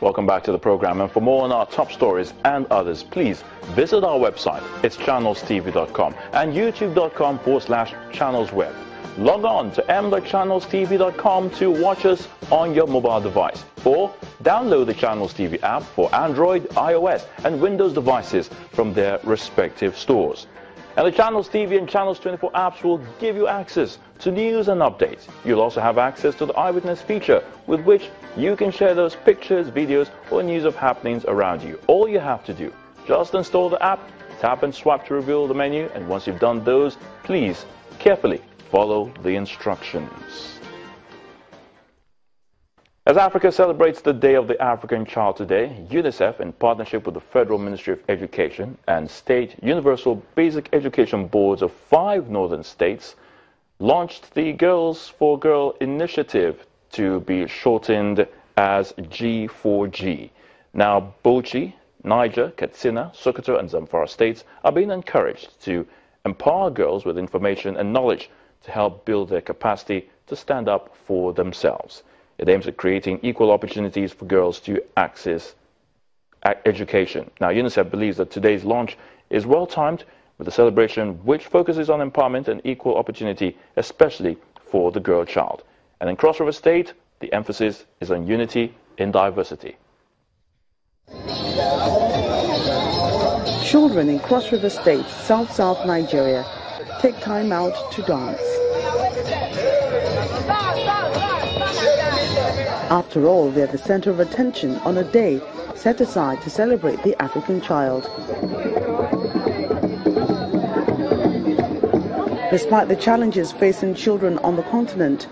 Welcome back to the program, and for more on our top stories and others, please visit our website. It's channelstv.com and youtube.com/channelsweb. Log on to m.channelstv.com to watch us on your mobile device, or download the Channels TV app for Android, iOS and Windows devices from their respective stores. And the Channels TV and Channels 24 apps will give you access to news and updates. You'll also have access to the Eyewitness feature, with which you can share those pictures, videos, or news of happenings around you. All you have to do, just install the app, tap and swipe to reveal the menu, and once you've done those, please carefully follow the instructions. As Africa celebrates the Day of the African Child today, UNICEF, in partnership with the Federal Ministry of Education and State Universal Basic Education Boards of 5 northern states, launched the Girls for Girl initiative, to be shortened as G4G. Now, Bauchi, Niger, Katsina, Sokoto and Zamfara states are being encouraged to empower girls with information and knowledge to help build their capacity to stand up for themselves. It aims at creating equal opportunities for girls to access education. Now, UNICEF believes that today's launch is well timed with a celebration which focuses on empowerment and equal opportunity, especially for the girl child. And in Cross River State, the emphasis is on unity in diversity. Children in Cross River State, South Nigeria, take time out to dance. After all, they are the center of attention on a day set aside to celebrate the African child. Despite the challenges facing children on the continent,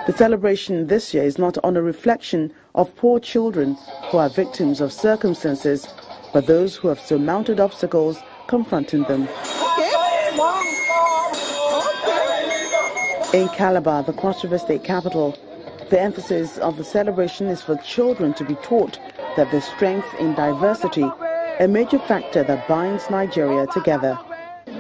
the celebration this year is not on a reflection of poor children who are victims of circumstances, but those who have surmounted obstacles confronting them. In Calabar, the Cross River State capital, the emphasis of the celebration is for children to be taught that there's strength in diversity, a major factor that binds Nigeria together.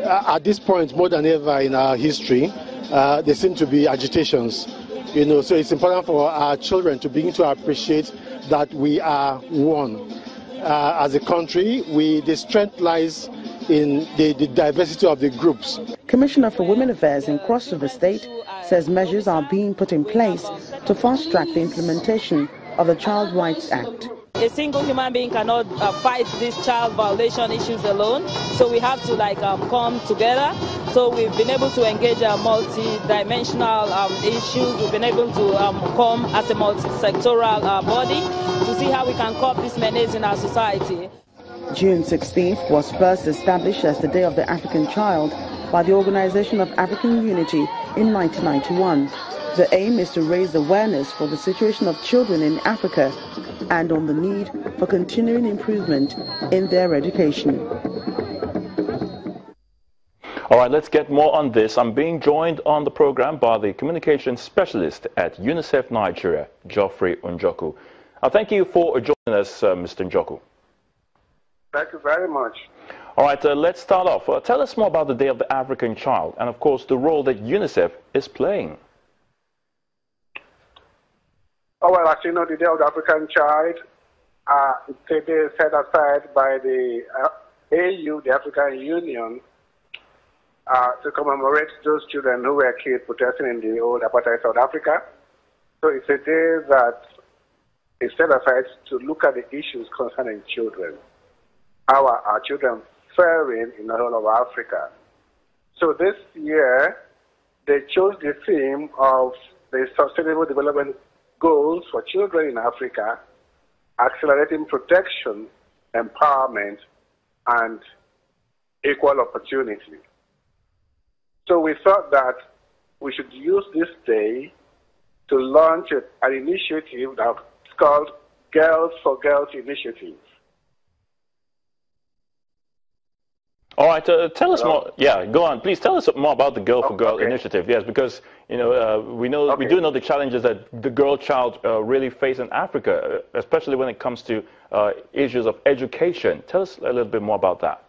At this point, more than ever in our history, there seem to be agitations. So it's important for our children to begin to appreciate that we are one. As a country, the strength lies in the diversity of the groups. Commissioner for Women Affairs in Cross River State says measures are being put in place to fast-track the implementation of the Child Rights Act. A single human being cannot fight these child violation issues alone, so we have to come together. So we've been able to engage multi-dimensional issues. We've been able to come as a multi-sectoral body to see how we can curb this menace in our society. June 16th was first established as the Day of the African Child by the Organization of African Unity in 1991. The aim is to raise awareness for the situation of children in Africa and on the need for continuing improvement in their education. All right, let's get more on this. I'm being joined on the program by the communication specialist at UNICEF Nigeria, Geoffrey Njoku. Thank you for joining us, Mr. Njoku. Thank you very much. All right, let's start off. Tell us more about the Day of the African Child and, of course, the role that UNICEF is playing. Oh, well, as you know, the Day of the African Child is a day set aside by the AU, the African Union, to commemorate those children who were killed protesting in the old apartheid South Africa. So it's a day that is set aside to look at the issues concerning children. How are our children faring in the whole of Africa? So this year, they chose the theme of the Sustainable Development Goals for Children in Africa, accelerating protection, empowerment, and equal opportunity. So we thought that we should use this day to launch an initiative that's called Girls for Girls Initiative. All right, tell us more. Yeah, go on. Please tell us more about the Girl for Girl initiative. Yes, because we do know the challenges that the girl child really face in Africa, especially when it comes to issues of education. Tell us a little bit more about that.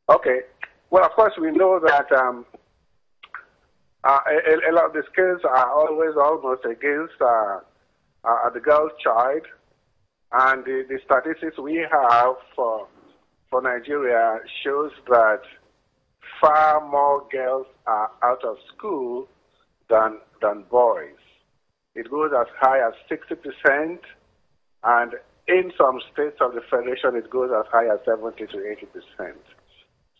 Okay. Well, of course, we know that a lot of the skills are always almost against the girl child. And the statistics we have for Nigeria shows that far more girls are out of school than boys. It goes as high as 60%, and in some states of the Federation, it goes as high as 70 to 80%.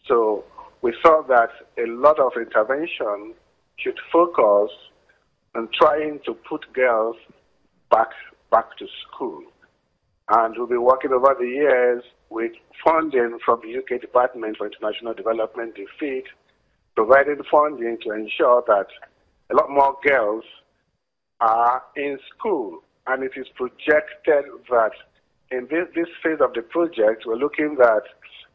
So we thought that a lot of intervention should focus on trying to put girls back to school. And we'll be working over the years with funding from the UK Department for International Development, DFID, providing funding to ensure that a lot more girls are in school. And it is projected that in this phase of the project, we're looking at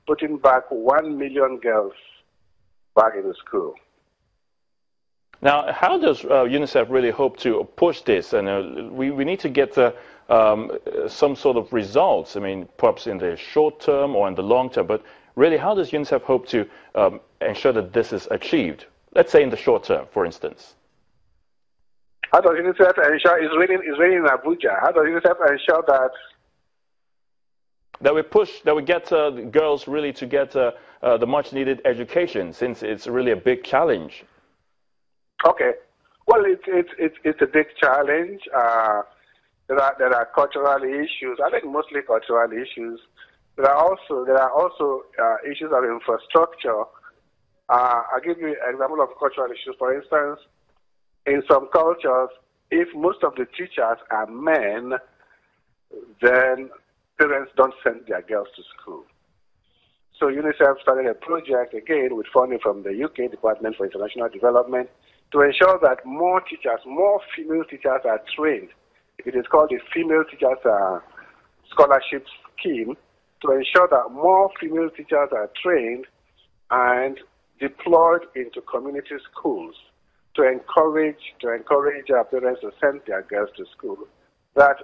putting back 1 million girls back in school. Now, how does UNICEF really hope to push this? And we need to get some sort of results, I mean, perhaps in the short term or in the long term, but really, how does UNICEF hope to ensure that this is achieved? Let's say in the short term, for instance. How does UNICEF ensure, it's raining in Abuja, how does UNICEF ensure that we get girls really to get the much needed education, since it's really a big challenge? Okay. Well, it's a big challenge. There are cultural issues. I think mostly cultural issues. There are also issues of infrastructure. I'll give you an example of cultural issues. For instance, in some cultures, if most of the teachers are men, then parents don't send their girls to school. So UNICEF started a project, again, with funding from the UK Department for International Development, to ensure that more teachers, more female teachers are trained. It is called the Female Teachers Scholarship Scheme, to ensure that more female teachers are trained and deployed into community schools to encourage our parents to send their girls to school. That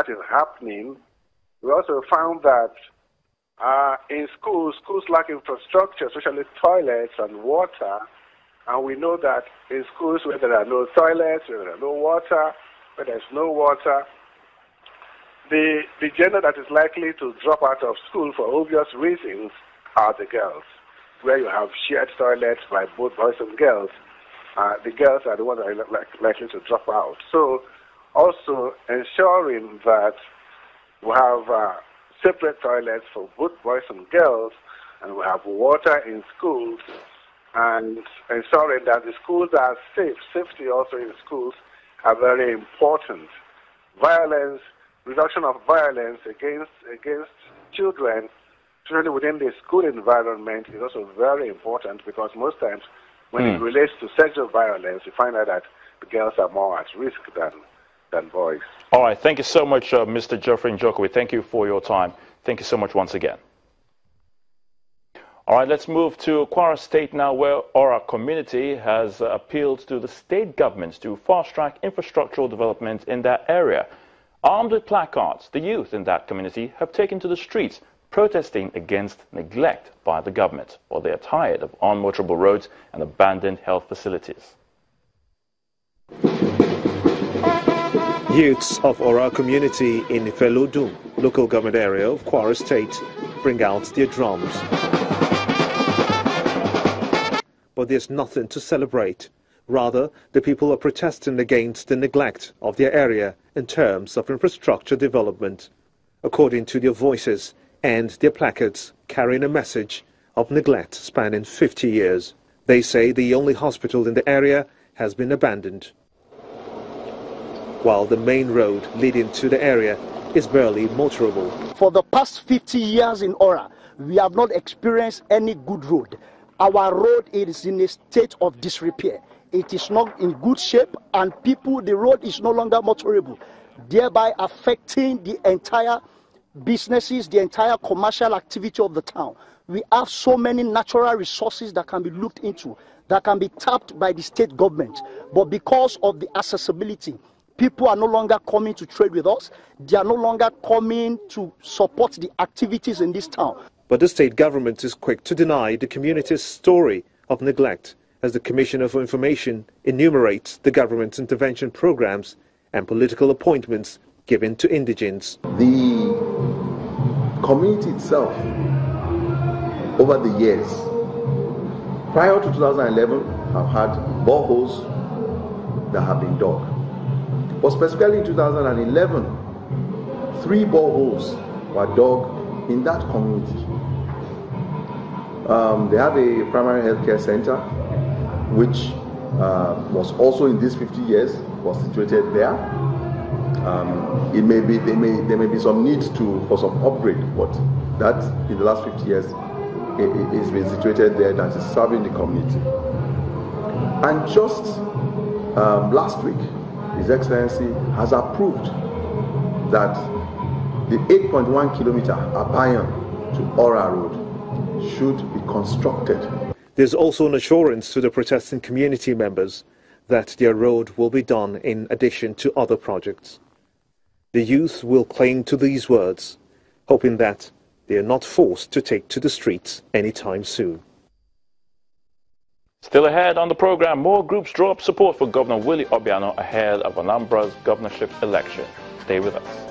is happening. We also found that in schools lack infrastructure, especially toilets and water. And we know that in schools where there are no toilets, where there are no water, where there's no water, the gender that is likely to drop out of school for obvious reasons are the girls. Where you have shared toilets by both boys and girls, the girls are the ones that are likely to drop out. So also ensuring that we have separate toilets for both boys and girls, and we have water in schools, and ensuring that the schools are safe. Safety also in schools are very important. Violence, reduction of violence against children, especially within the school environment, is also very important, because most times when it relates to sexual violence, you find out that the girls are more at risk than boys. All right, thank you so much, Mr. Geoffrey Njokowi. Thank you for your time. Thank you so much once again. All right, let's move to Kwara State now, where our community has appealed to the state government to fast-track infrastructural development in that area. Armed with placards, the youth in that community have taken to the streets, protesting against neglect by the government, or they are tired of unmotorable roads and abandoned health facilities. Youths of Ora community in Ifelodun, local government area of Kwara State, bring out their drums. But there's nothing to celebrate. Rather, the people are protesting against the neglect of their area in terms of infrastructure development. According to their voices and their placards carrying a message of neglect spanning 50 years. They say the only hospital in the area has been abandoned, while the main road leading to the area is barely motorable. For the past 50 years in Ora, we have not experienced any good road. Our road is in a state of disrepair. It is not in good shape, and the road is no longer motorable, thereby affecting the entire businesses, the entire commercial activity of the town. We have so many natural resources that can be looked into, that can be tapped by the state government. But because of the accessibility, people are no longer coming to trade with us. They are no longer coming to support the activities in this town. But the state government is quick to deny the community's story of neglect, as the Commissioner for Information enumerates the government's intervention programs and political appointments given to indigents. The community itself, over the years, prior to 2011, have had boreholes that have been dug. But specifically in 2011, 3 boreholes were dug in that community. They have a primary healthcare center, which was also in these 50 years, was situated there. There may be some need for some upgrade, but that in the last 50 years it has been situated there, that is serving the community. And just last week, His Excellency has approved that the 8.1 kilometer Abayan to Ora Road should be constructed. There's also an assurance to the protesting community members that their road will be done in addition to other projects. The youth will cling to these words, hoping that they are not forced to take to the streets anytime soon. Still ahead on the program, more groups draw up support for Governor Willie Obiano ahead of Anambra's governorship election. Stay with us.